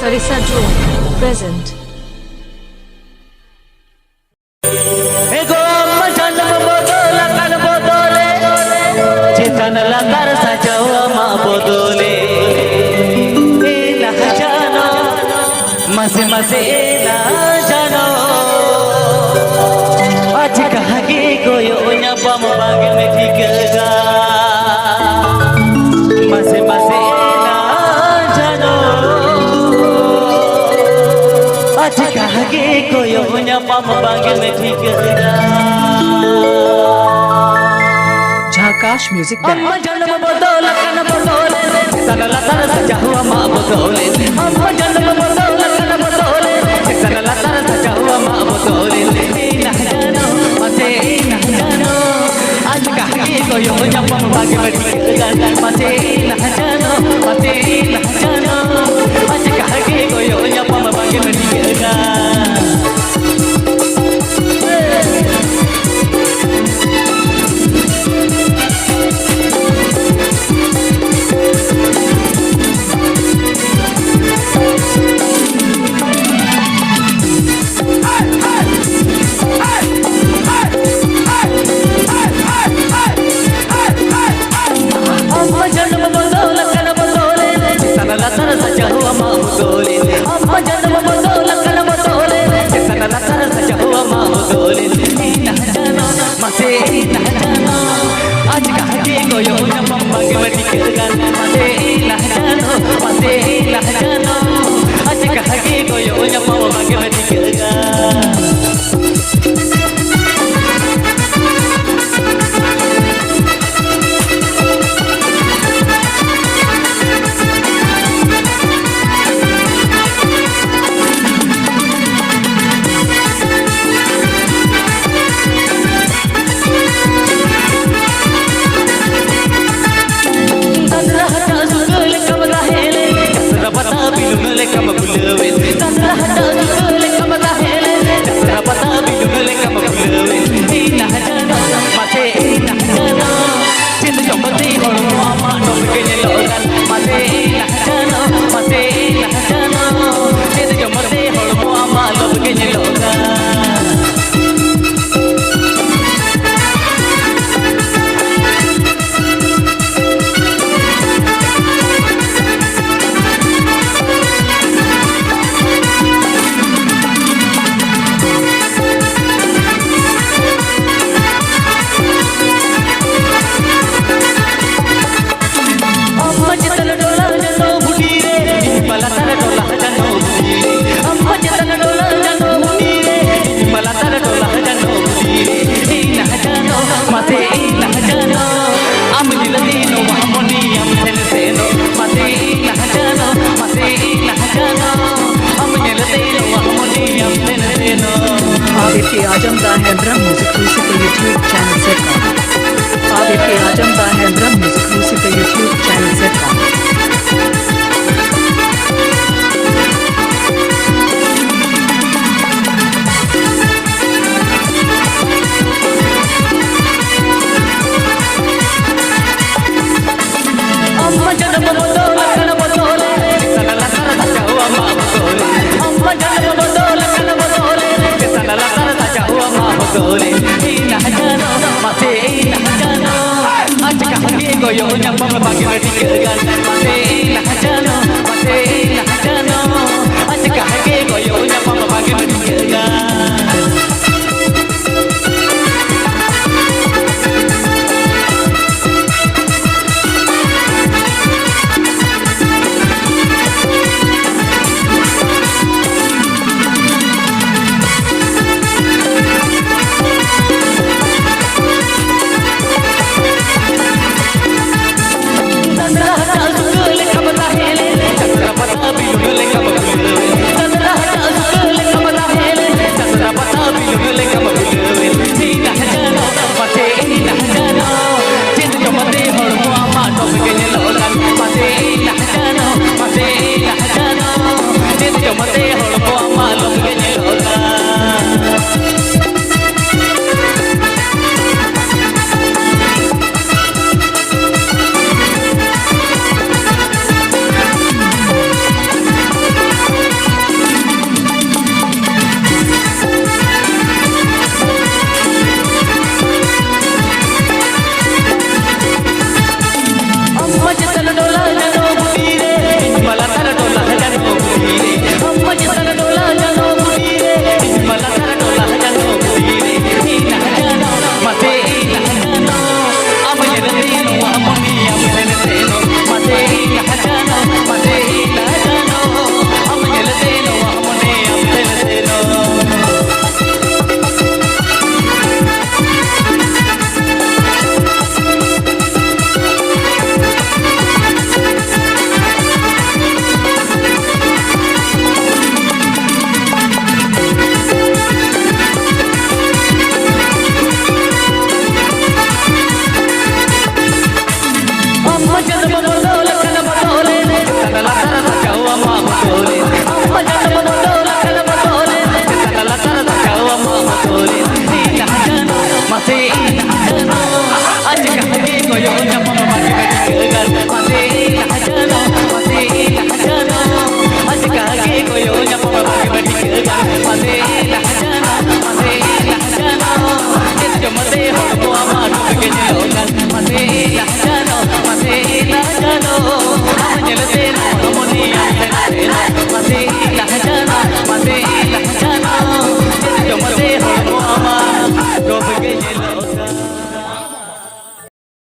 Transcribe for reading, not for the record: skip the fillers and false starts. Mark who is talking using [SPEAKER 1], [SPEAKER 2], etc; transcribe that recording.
[SPEAKER 1] Sarisa Drone present.
[SPEAKER 2] मसे मसे ना जानो आज कहाँ के कोयो ना बम बाग में ठिकेगा मसे मसे ना जानो आज कहाँ के कोयो ना बम बाग में ठिकेगा
[SPEAKER 1] Jhakash Music Band.
[SPEAKER 2] अम्मा जन्म बदौल कन बदौल सन लतर सजा हुआ माँ बदौल अम्मा जन्म बदौल कन बदौल सन लतर सजा हुआ माँ बदौल ना जानो मते ना जानो आज कहाँ के कोई हो जब हम बाग में ठिकेगा मते ना जानो मते ना जानो आज कहाँ के कोई हो जब हम बाग में ठिकेगा आज कहाँ के कोयो ना मम्मा के बड़ी किरगान मते ना जानो मते ना जानो आज कहाँ के कोयो ना मम्मा के बड़ी किरगान
[SPEAKER 1] ABK Ajam Da है ब्रह्म म्यूजिक रूसी पे यूट्यूब चैनल से काम ABK Ajam Da है ब्रह्म म्यूजिक रूसी पे यूट्यूब चैनल से काम
[SPEAKER 2] अम्मा जन्म बदौल कन बदौल सन लतर सजा हुआ माँ बदौल अम्मा जन्म बदौल कन बदौल सन लतर सजा हुआ माँ बदौल ना जानो मते ना जानो आज कहाँ के कोयो ना बम बाग में ठिकेगा मते